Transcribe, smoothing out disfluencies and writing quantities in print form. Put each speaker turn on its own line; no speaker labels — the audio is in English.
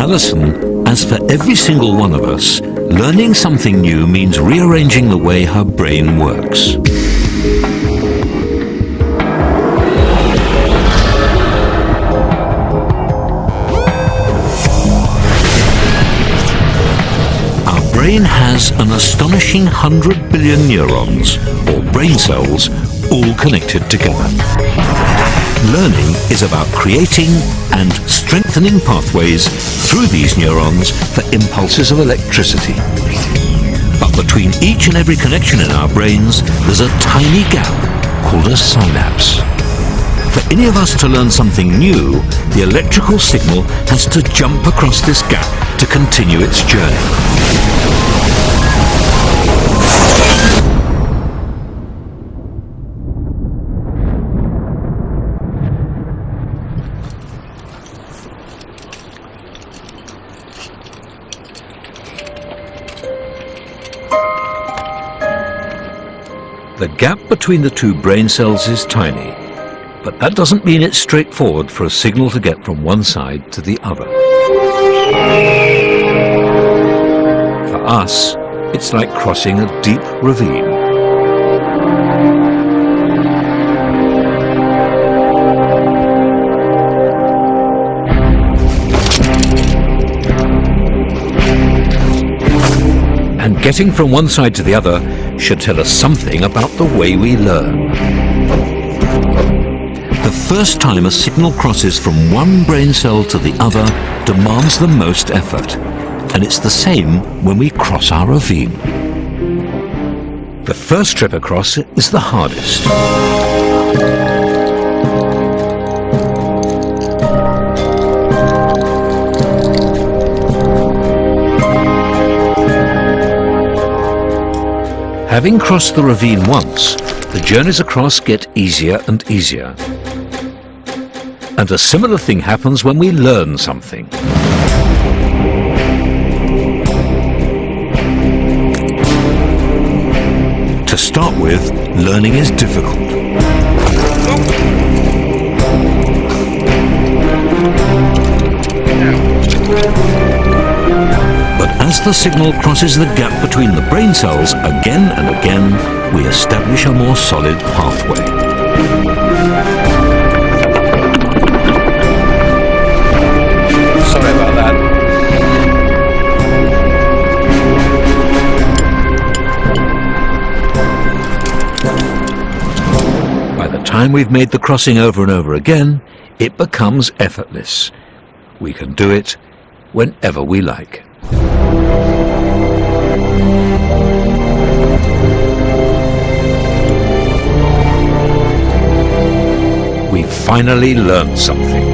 Alison, as for every single one of us, learning something new means rearranging the way her brain works. Our brain has an astonishing 100 billion neurons, or brain cells, all connected together. Learning is about creating and strengthening pathways through these neurons for impulses of electricity. But between each and every connection in our brains, there's a tiny gap called a synapse. For any of us to learn something new, the electrical signal has to jump across this gap to continue its journey. The gap between the two brain cells is tiny, but that doesn't mean it's straightforward for a signal to get from one side to the other. For us, it's like crossing a deep ravine. And getting from one side to the other should tell us something about the way we learn. The first time a signal crosses from one brain cell to the other demands the most effort, and it's the same when we cross our ravine. The first trip across is the hardest. Having crossed the ravine once, the journeys across get easier and easier. And a similar thing happens when we learn something. To start with, learning is difficult. But as the signal crosses the gap between the brain cells again and again, we establish a more solid pathway.
Sorry about that.
By the time we've made the crossing over and over again, it becomes effortless. We can do it whenever we like. We finally learned something.